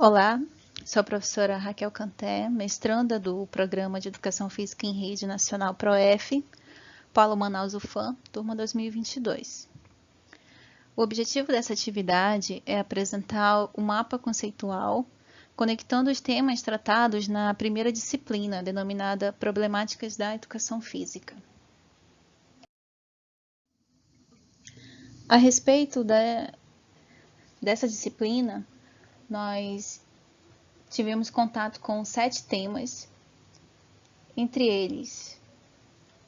Olá, sou a professora Raquel Canté, mestranda do Programa de Educação Física em Rede Nacional ProF, Polo Manaus UFAM, turma 2022. O objetivo dessa atividade é apresentar o mapa conceitual, conectando os temas tratados na primeira disciplina, denominada Problemáticas da Educação Física. A respeito dessa disciplina, nós tivemos contato com 7 temas, entre eles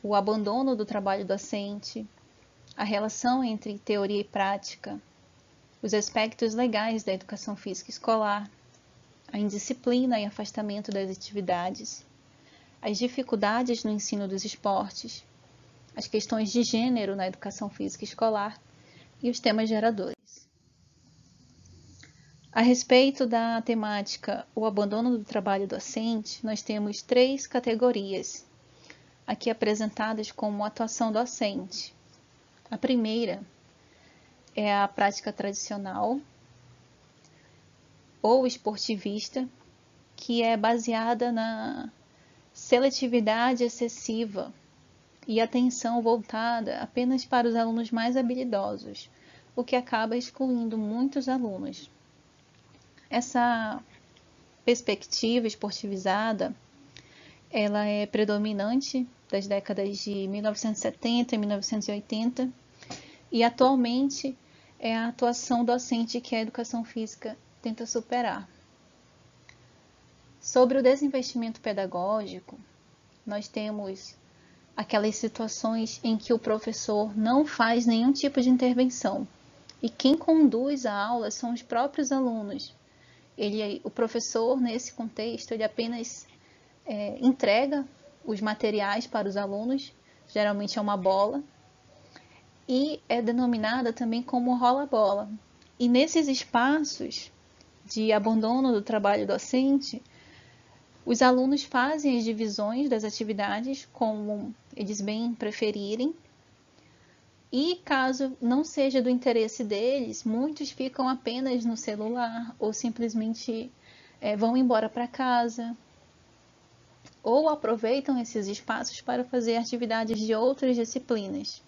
o abandono do trabalho docente, a relação entre teoria e prática, os aspectos legais da educação física escolar, a indisciplina e afastamento das atividades, as dificuldades no ensino dos esportes, as questões de gênero na educação física escolar e os temas geradores. A respeito da temática o abandono do trabalho docente, nós temos 3 categorias, aqui apresentadas como atuação docente. A primeira é a prática tradicional ou esportivista, que é baseada na seletividade excessiva e atenção voltada apenas para os alunos mais habilidosos, o que acaba excluindo muitos alunos. Essa perspectiva esportivizada, ela é predominante das décadas de 1970 e 1980 e atualmente é a atuação docente que a educação física tenta superar. Sobre o desinvestimento pedagógico, nós temos aquelas situações em que o professor não faz nenhum tipo de intervenção e quem conduz a aula são os próprios alunos. O professor, nesse contexto, ele apenas entrega os materiais para os alunos, geralmente é uma bola, e é denominada também como rola-bola. E nesses espaços de abandono do trabalho docente, os alunos fazem as divisões das atividades como eles bem preferirem, e caso não seja do interesse deles, muitos ficam apenas no celular ou simplesmente vão embora para casa ou aproveitam esses espaços para fazer atividades de outras disciplinas.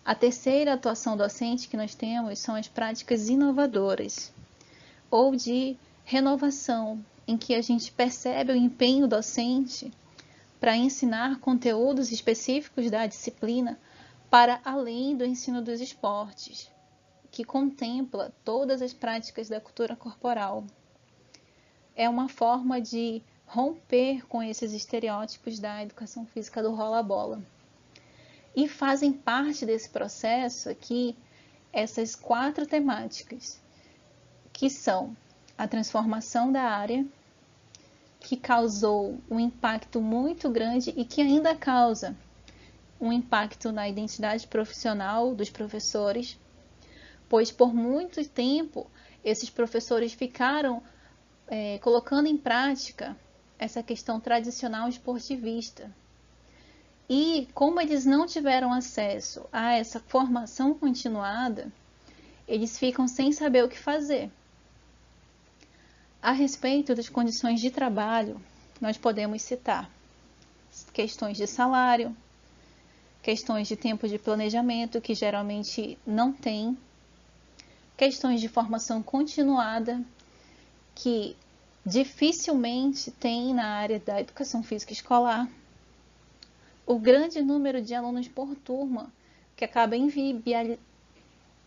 A terceira atuação docente que nós temos são as práticas inovadoras ou de renovação, em que a gente percebe o empenho docente para ensinar conteúdos específicos da disciplina para além do ensino dos esportes, que contempla todas as práticas da cultura corporal. É uma forma de romper com esses estereótipos da educação física do rola-bola. E fazem parte desse processo aqui essas 4 temáticas, que são a transformação da área, que causou um impacto muito grande e que ainda causa um impacto na identidade profissional dos professores, pois por muito tempo esses professores ficaram colocando em prática essa questão tradicional esportivista. E como eles não tiveram acesso a essa formação continuada, eles ficam sem saber o que fazer. A respeito das condições de trabalho, nós podemos citar questões de salário, questões de tempo de planejamento, que geralmente não tem, questões de formação continuada, que dificilmente tem na área da educação física escolar, o grande número de alunos por turma, que acaba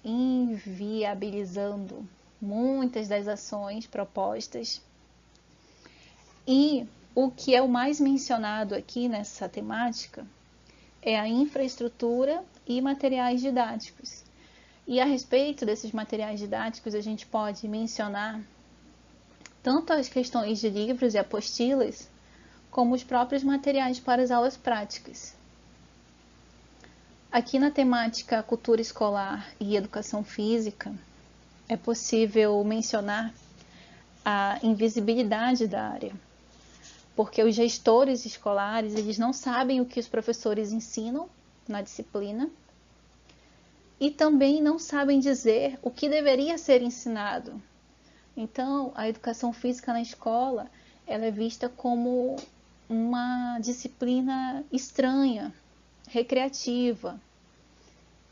inviabilizando muitas das ações propostas, e o que é o mais mencionado aqui nessa temática é a infraestrutura e materiais didáticos. E a respeito desses materiais didáticos, a gente pode mencionar tanto as questões de livros e apostilas, como os próprios materiais para as aulas práticas. Aqui na temática cultura escolar e educação física, é possível mencionar a invisibilidade da área, porque os gestores escolares, eles não sabem o que os professores ensinam na disciplina e também não sabem dizer o que deveria ser ensinado Então, a educação física na escola, ela é vista como uma disciplina estranha, recreativa.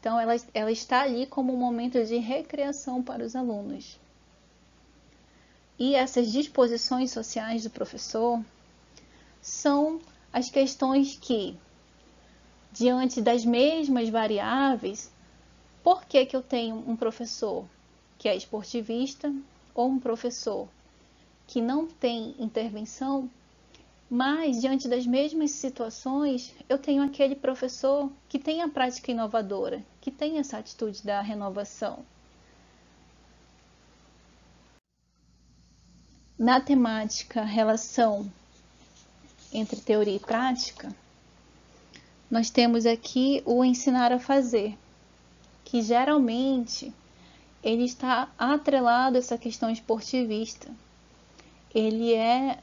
Então, ela está ali como um momento de recreação para os alunos. E essas disposições sociais do professor são as questões que, diante das mesmas variáveis, por que eu tenho um professor que é esportivista ou um professor que não tem intervenção, mas diante das mesmas situações, eu tenho aquele professor que tem a prática inovadora, que tem essa atitude da renovação. Na temática relação entre teoria e prática, nós temos aqui o ensinar a fazer, que geralmente ele está atrelado a essa questão esportivista. Ele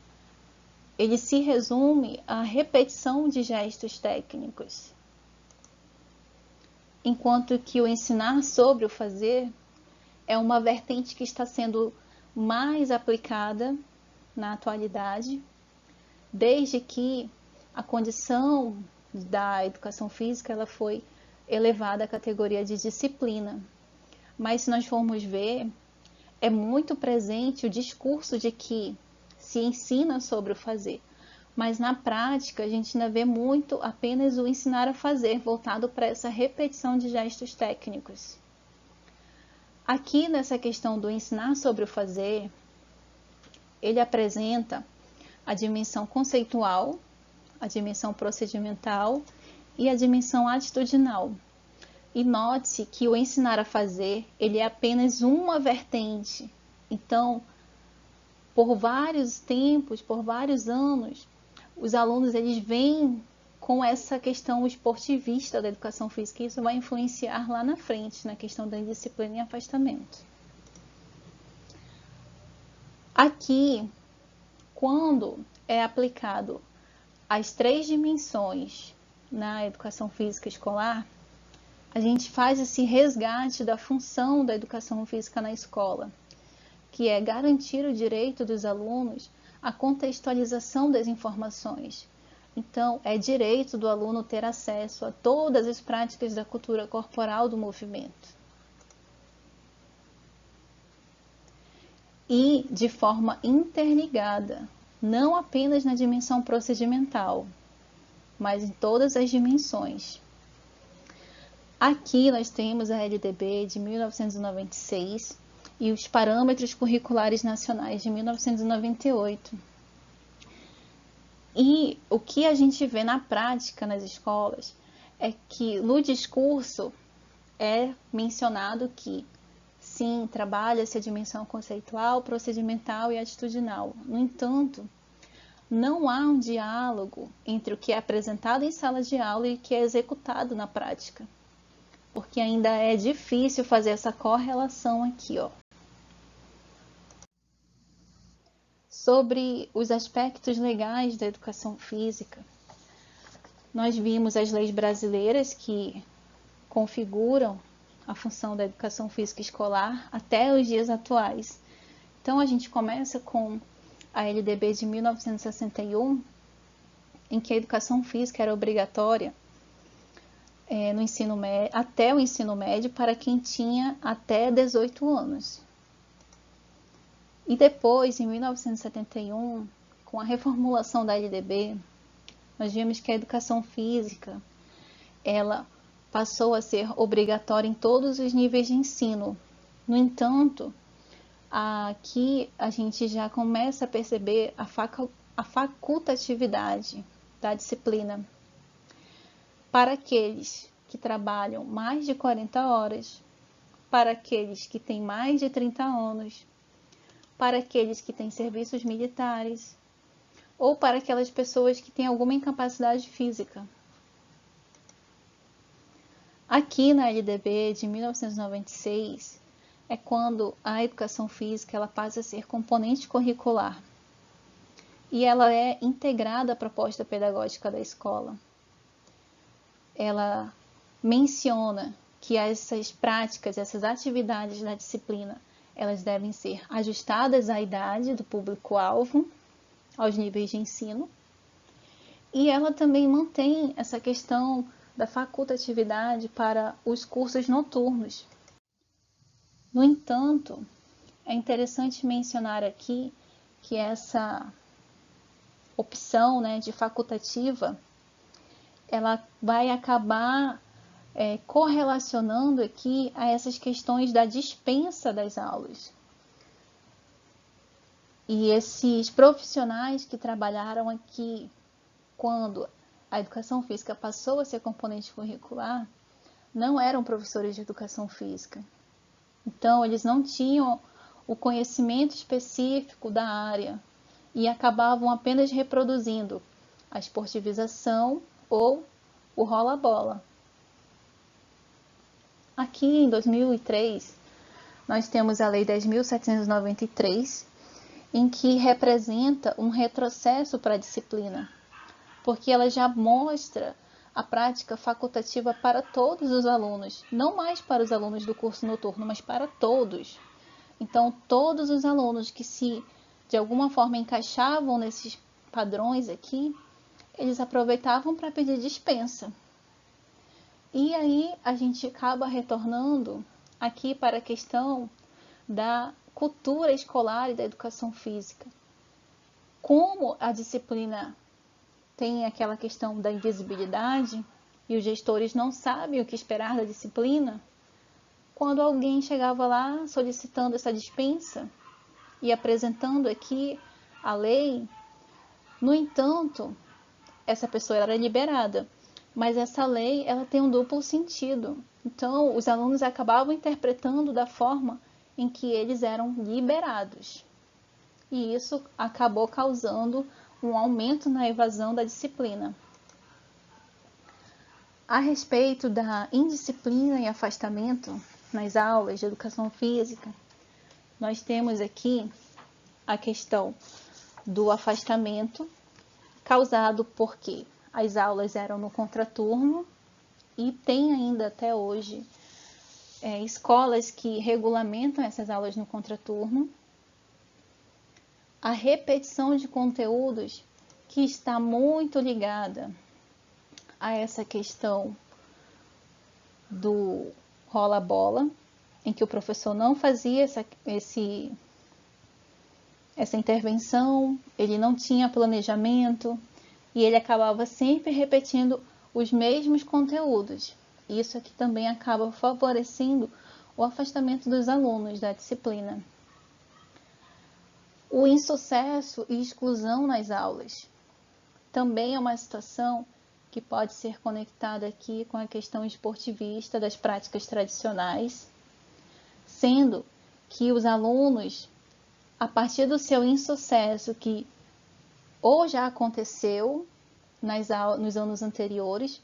se resume à repetição de gestos técnicos, enquanto que o ensinar sobre o fazer é uma vertente que está sendo mais aplicada na atualidade, desde que a condição da educação física ela foi elevada à categoria de disciplina. Mas se nós formos ver, é muito presente o discurso de que se ensina sobre o fazer, mas na prática a gente ainda vê muito apenas o ensinar a fazer, voltado para essa repetição de gestos técnicos. Aqui nessa questão do ensinar sobre o fazer, ele apresenta a dimensão conceitual, a dimensão procedimental e a dimensão atitudinal. E note-se que o ensinar a fazer, ele é apenas uma vertente. Então, por vários tempos, por vários anos, os alunos eles vêm com essa questão esportivista da educação física, e isso vai influenciar lá na frente, na questão da indisciplina e afastamento. Aqui, quando é aplicado as 3 dimensões na educação física escolar, a gente faz esse resgate da função da educação física na escola, que é garantir o direito dos alunos à contextualização das informações. Então, é direito do aluno ter acesso a todas as práticas da cultura corporal do movimento. E de forma interligada, não apenas na dimensão procedimental, mas em todas as dimensões. Aqui nós temos a LDB de 1996 e os Parâmetros Curriculares Nacionais de 1998. E o que a gente vê na prática nas escolas é que no discurso é mencionado que, sim, trabalha-se a dimensão conceitual, procedimental e atitudinal. No entanto, não há um diálogo entre o que é apresentado em sala de aula e o que é executado na prática, porque ainda é difícil fazer essa correlação aqui, ó. Sobre os aspectos legais da educação física, nós vimos as leis brasileiras que configuram a função da educação física escolar até os dias atuais. Então, a gente começa com a LDB de 1961, em que a educação física era obrigatória no ensino médio, até o ensino médio para quem tinha até 18 anos. E depois, em 1971, com a reformulação da LDB, nós vimos que a educação física ela passou a ser obrigatória em todos os níveis de ensino. No entanto, aqui a gente já começa a perceber a facultatividade da disciplina para aqueles que trabalham mais de 40 horas, para aqueles que têm mais de 30 anos, para aqueles que têm serviços militares ou para aquelas pessoas que têm alguma incapacidade física. Aqui na LDB de 1996 é quando a educação física ela passa a ser componente curricular e ela é integrada à proposta pedagógica da escola. Ela menciona que essas práticas, essas atividades da disciplina, Elas devem ser ajustadas à idade do público-alvo, aos níveis de ensino. E ela também mantém essa questão da facultatividade para os cursos noturnos. No entanto, é interessante mencionar aqui que essa opção, né, de facultativa, ela vai acabar correlacionando aqui a essas questões da dispensa das aulas. E esses profissionais que trabalharam aqui quando a educação física passou a ser componente curricular, não eram professores de educação física. Então, eles não tinham o conhecimento específico da área e acabavam apenas reproduzindo a esportivização ou o rola-bola. Aqui em 2003, nós temos a Lei 10.793, em que representa um retrocesso para a disciplina, porque ela já mostra a prática facultativa para todos os alunos, não mais para os alunos do curso noturno, mas para todos. Então, todos os alunos que se de alguma forma encaixavam nesses padrões aqui, eles aproveitavam para pedir dispensa. E aí a gente acaba retornando aqui para a questão da cultura escolar e da educação física. Como a disciplina tem aquela questão da invisibilidade e os gestores não sabem o que esperar da disciplina, quando alguém chegava lá solicitando essa dispensa e apresentando aqui a lei, no entanto, essa pessoa era liberada, mas essa lei ela tem um duplo sentido. Então, os alunos acabavam interpretando da forma em que eles eram liberados. E isso acabou causando um aumento na evasão da disciplina. A respeito da indisciplina e afastamento nas aulas de educação física, nós temos aqui a questão do afastamento causado porque as aulas eram no contraturno e tem ainda até hoje escolas que regulamentam essas aulas no contraturno. A repetição de conteúdos que está muito ligada a essa questão do rola-bola, em que o professor não fazia essa intervenção, ele não tinha planejamento e ele acabava sempre repetindo os mesmos conteúdos. Isso aqui também acaba favorecendo o afastamento dos alunos da disciplina. O insucesso e exclusão nas aulas também é uma situação que pode ser conectada aqui com a questão esportivista das práticas tradicionais, sendo que os alunos, a partir do seu insucesso, que ou já aconteceu nos anos anteriores,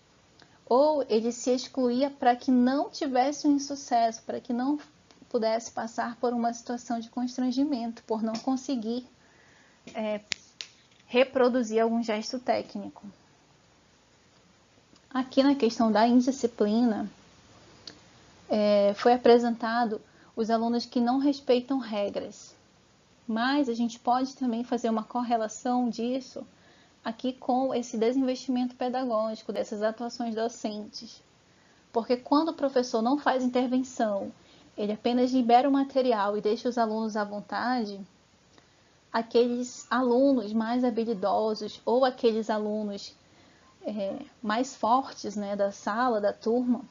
ou ele se excluía para que não tivesse um insucesso, para que não pudesse passar por uma situação de constrangimento, por não conseguir reproduzir algum gesto técnico. Aqui na questão da indisciplina, foi apresentado os alunos que não respeitam regras, mas a gente pode também fazer uma correlação disso aqui com esse desinvestimento pedagógico, dessas atuações docentes. Porque quando o professor não faz intervenção, ele apenas libera o material e deixa os alunos à vontade, aqueles alunos mais habilidosos ou aqueles alunos mais fortes, né, da sala, da turma,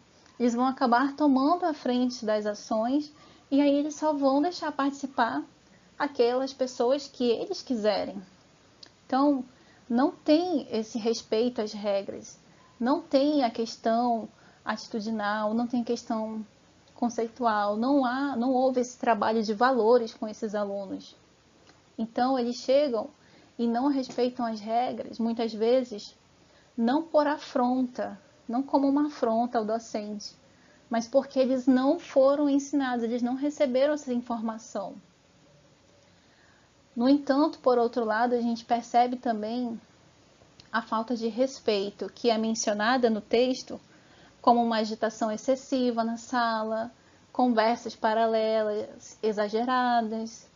eles vão acabar tomando a frente das ações e aí eles só vão deixar participar aquelas pessoas que eles quiserem. Então, não tem esse respeito às regras, não tem a questão atitudinal, não tem questão conceitual, não houve esse trabalho de valores com esses alunos. Então, eles chegam e não respeitam as regras, muitas vezes, não por afronta, não como uma afronta ao docente, mas porque eles não foram ensinados, eles não receberam essa informação. No entanto, por outro lado, a gente percebe também a falta de respeito, que é mencionada no texto como uma agitação excessiva na sala, conversas paralelas exageradas,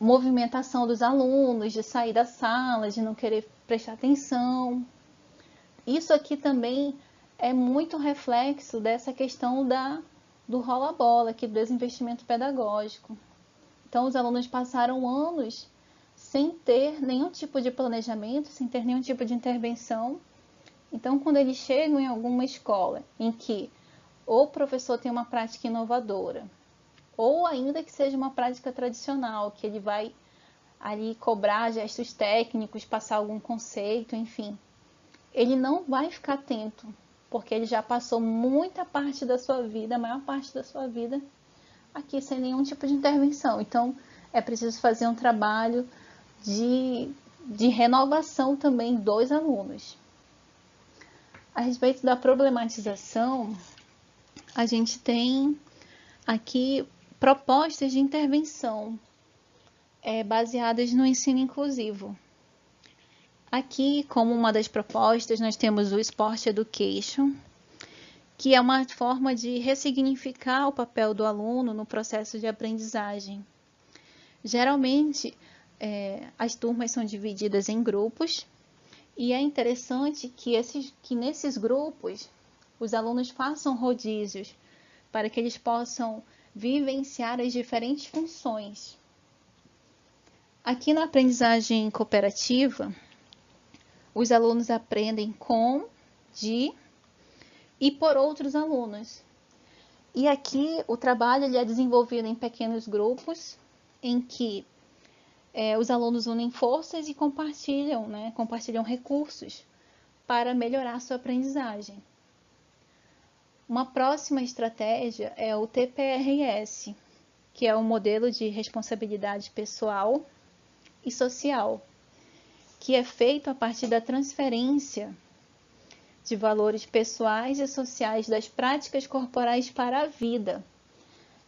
movimentação dos alunos, de sair da sala, de não querer prestar atenção. Isso aqui também é muito reflexo dessa questão do rola-bola, aqui do desinvestimento pedagógico. Então, os alunos passaram anos sem ter nenhum tipo de planejamento, sem ter nenhum tipo de intervenção. Então, quando eles chegam em alguma escola em que ou o professor tem uma prática inovadora, ou ainda que seja uma prática tradicional, que ele vai ali cobrar gestos técnicos, passar algum conceito, enfim, ele não vai ficar atento, porque ele já passou muita parte da sua vida, a maior parte da sua vida, aqui sem nenhum tipo de intervenção. Então, é preciso fazer um trabalho de renovação também dos alunos. A respeito da problematização, a gente tem aqui propostas de intervenção baseadas no ensino inclusivo. Aqui, como uma das propostas, nós temos o Sport Education, que é uma forma de ressignificar o papel do aluno no processo de aprendizagem. Geralmente, as turmas são divididas em grupos, e é interessante que nesses grupos os alunos façam rodízios para que eles possam vivenciar as diferentes funções. Aqui na aprendizagem cooperativa, os alunos aprendem com, de e por outros alunos. E aqui o trabalho ele é desenvolvido em pequenos grupos, em que os alunos unem forças e compartilham recursos para melhorar sua aprendizagem. Uma próxima estratégia é o TPRS, que é o modelo de responsabilidade pessoal e social, que é feito a partir da transferência de valores pessoais e sociais das práticas corporais para a vida.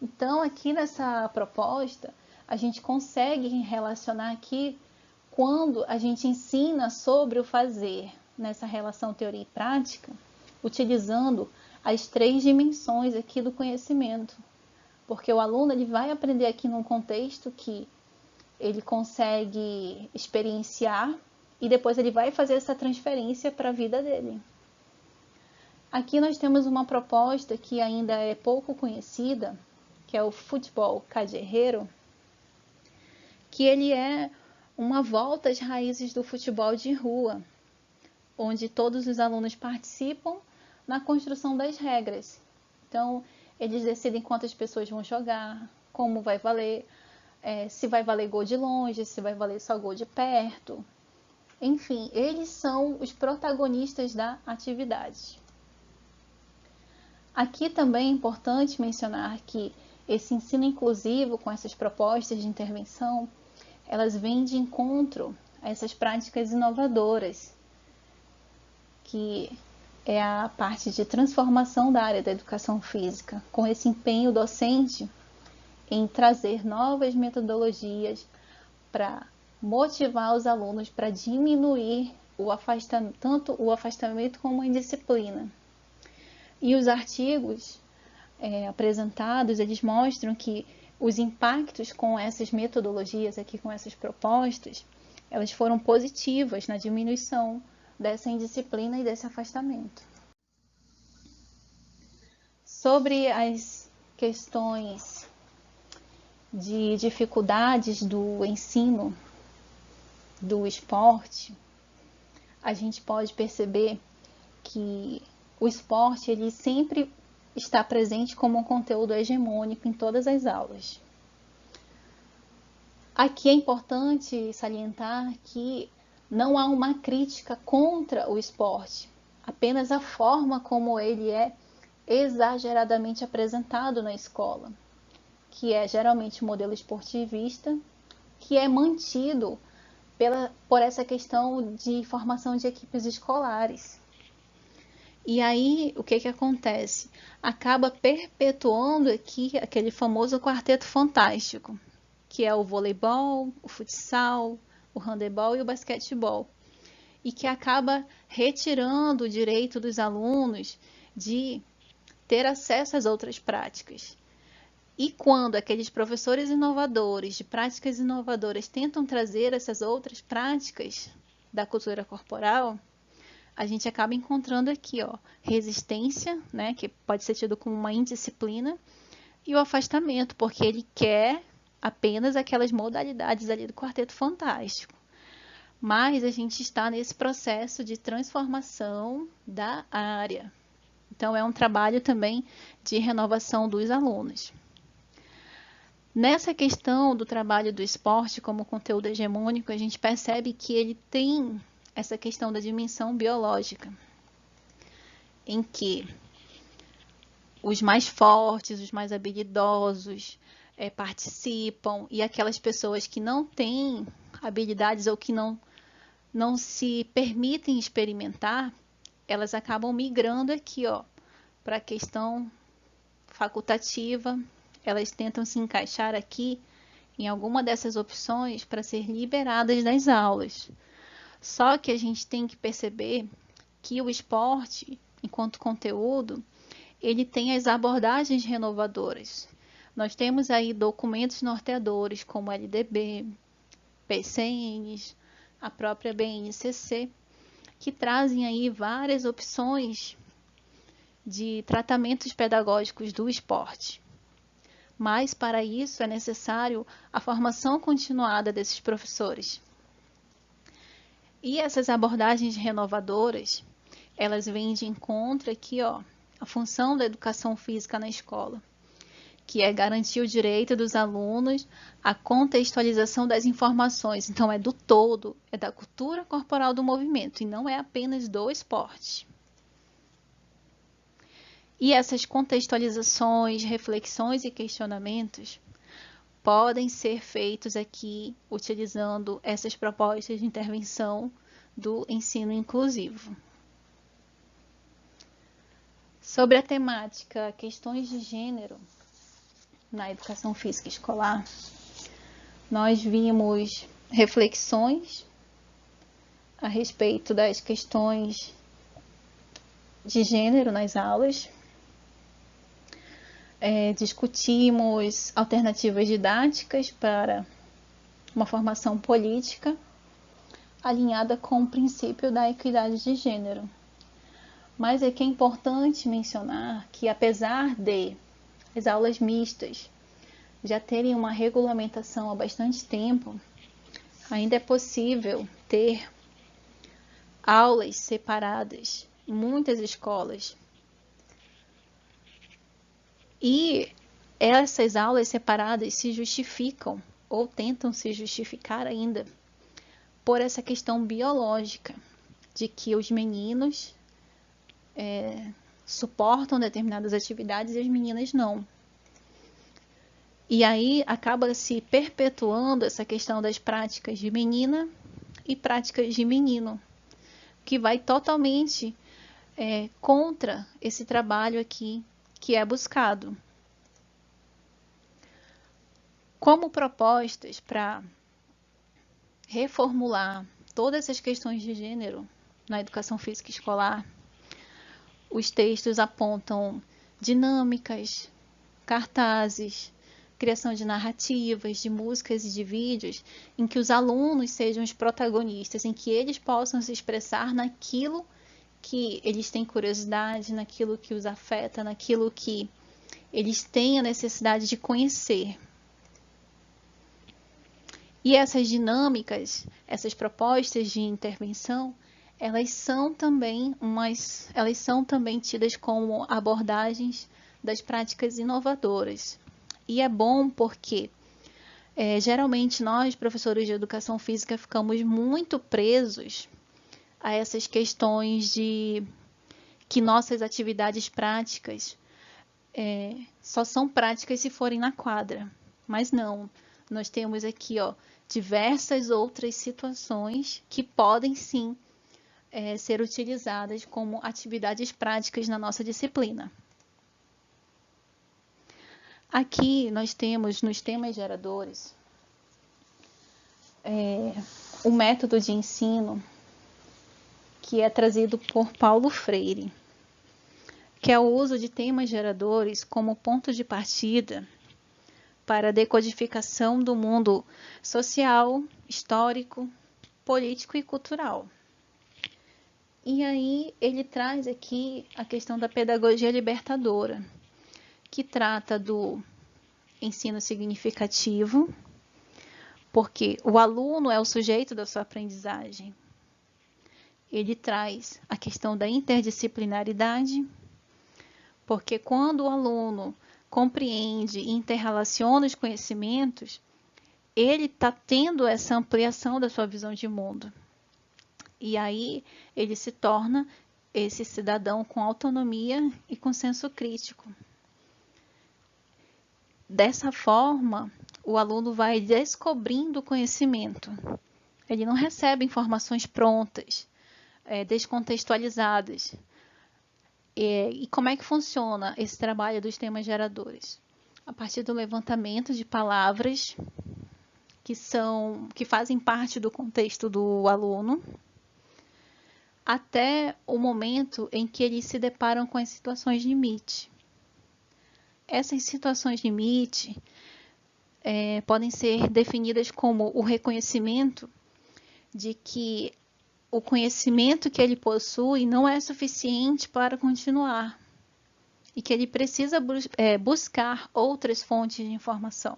Então, aqui nessa proposta, a gente consegue relacionar aqui quando a gente ensina sobre o fazer, nessa relação teoria e prática, utilizando as 3 dimensões aqui do conhecimento. Porque o aluno ele vai aprender aqui num contexto que ele consegue experienciar e depois ele vai fazer essa transferência para a vida dele. Aqui nós temos uma proposta que ainda é pouco conhecida, que é o futebol callejeiro, que ele é uma volta às raízes do futebol de rua, onde todos os alunos participam na construção das regras. Então, eles decidem quantas pessoas vão jogar, como vai valer, se vai valer gol de longe, se vai valer só gol de perto. Enfim, eles são os protagonistas da atividade. Aqui também é importante mencionar que esse ensino inclusivo, com essas propostas de intervenção, elas vêm de encontro a essas práticas inovadoras, que é a parte de transformação da área da educação física, com esse empenho docente em trazer novas metodologias para motivar os alunos para diminuir tanto o afastamento como a indisciplina. E os artigos apresentados, eles mostram que os impactos com essas metodologias aqui, com essas propostas, elas foram positivas na diminuição dessa indisciplina e desse afastamento. Sobre as questões de dificuldades do ensino do esporte, a gente pode perceber que o esporte ele sempre está presente como um conteúdo hegemônico em todas as aulas. Aqui é importante salientar que não há uma crítica contra o esporte, apenas a forma como ele é exageradamente apresentado na escola, que é geralmente o modelo esportivista, que é mantido por essa questão de formação de equipes escolares. E aí, o que acontece? Acaba perpetuando aqui aquele famoso quarteto fantástico, que é o voleibol, o futsal, o handebol e o basquetebol, e que acaba retirando o direito dos alunos de ter acesso às outras práticas. E quando aqueles professores inovadores, de práticas inovadoras, tentam trazer essas outras práticas da cultura corporal, a gente acaba encontrando aqui, ó, resistência, né, que pode ser tido como uma indisciplina, e o afastamento, porque ele quer apenas aquelas modalidades ali do Quarteto Fantástico. Mas a gente está nesse processo de transformação da área. Então, é um trabalho também de renovação dos alunos. Nessa questão do trabalho do esporte como conteúdo hegemônico, a gente percebe que ele tem essa questão da dimensão biológica, em que os mais fortes, os mais habilidosos participam, e aquelas pessoas que não têm habilidades ou que não se permitem experimentar, elas acabam migrando aqui, ó, para a questão facultativa. Elas tentam se encaixar aqui em alguma dessas opções para ser liberadas das aulas. Só que a gente tem que perceber que o esporte, enquanto conteúdo, ele tem as abordagens renovadoras. Nós temos aí documentos norteadores como LDB, PCNs, a própria BNCC, que trazem aí várias opções de tratamentos pedagógicos do esporte. Mas, para isso, é necessário a formação continuada desses professores. E essas abordagens renovadoras, elas vêm de encontro aqui, ó, a função da educação física na escola, que é garantir o direito dos alunos à contextualização das informações. Então, é do todo, é da cultura corporal do movimento, e não é apenas do esporte. E essas contextualizações, reflexões e questionamentos podem ser feitos aqui utilizando essas propostas de intervenção do ensino inclusivo. Sobre a temática questões de gênero na educação física escolar, nós vimos reflexões a respeito das questões de gênero nas aulas. Discutimos alternativas didáticas para uma formação política alinhada com o princípio da equidade de gênero. Mas é que é importante mencionar que, apesar de as aulas mistas já terem uma regulamentação há bastante tempo, ainda é possível ter aulas separadas em muitas escolas. E essas aulas separadas se justificam, ou tentam se justificar ainda, por essa questão biológica, de que os meninos suportam determinadas atividades e as meninas não. E aí acaba se perpetuando essa questão das práticas de menina e práticas de menino, que vai totalmente contra esse trabalho aqui que é buscado. Como propostas para reformular todas essas questões de gênero na educação física escolar, os textos apontam dinâmicas, cartazes, criação de narrativas, de músicas e de vídeos, em que os alunos sejam os protagonistas, em que eles possam se expressar naquilo que eles têm curiosidade, naquilo que os afeta, naquilo que eles têm a necessidade de conhecer. E essas dinâmicas, essas propostas de intervenção, elas são também tidas como abordagens das práticas inovadoras. E é bom porque geralmente nós, professores de educação física, ficamos muito presos a essas questões de que nossas atividades práticas só são práticas se forem na quadra. Mas não, nós temos aqui, ó, diversas outras situações que podem sim ser utilizadas como atividades práticas na nossa disciplina. Aqui nós temos nos temas geradores o método de ensino que é trazido por Paulo Freire. que é o uso de temas geradores como ponto de partida para a decodificação do mundo social, histórico, político e cultural. E aí ele traz aqui a questão da pedagogia libertadora, que trata do ensino significativo, porque o aluno é o sujeito da sua aprendizagem. Ele traz a questão da interdisciplinaridade, porque quando o aluno compreende e interrelaciona os conhecimentos, ele está tendo essa ampliação da sua visão de mundo. E aí ele se torna esse cidadão com autonomia e com senso crítico. Dessa forma, o aluno vai descobrindo o conhecimento. Ele não recebe informações prontas, descontextualizadas. E como é que funciona esse trabalho dos temas geradores? A partir do levantamento de palavras que fazem parte do contexto do aluno, até o momento em que eles se deparam com as situações limite. Essas situações limite podem ser definidas como o reconhecimento de que o conhecimento que ele possui não é suficiente para continuar e que ele precisa buscar outras fontes de informação.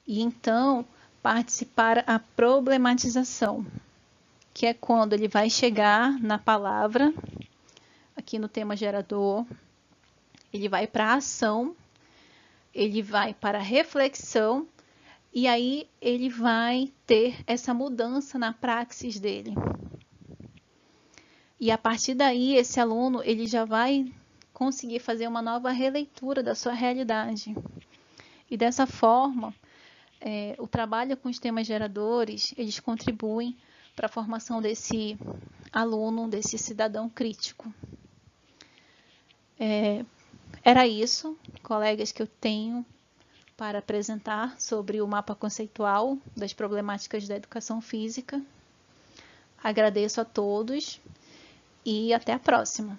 E então participar a problematização, que é quando ele vai chegar na palavra, aqui no tema gerador, ele vai para a ação, ele vai para a reflexão, e aí ele vai ter essa mudança na praxis dele. E a partir daí, esse aluno ele já vai conseguir fazer uma nova releitura da sua realidade. E dessa forma, o trabalho com os temas geradores, eles contribuem para a formação desse aluno, desse cidadão crítico. Era isso, colegas, que eu tenho para apresentar sobre o mapa conceitual das problemáticas da educação física. Agradeço a todos e até a próxima.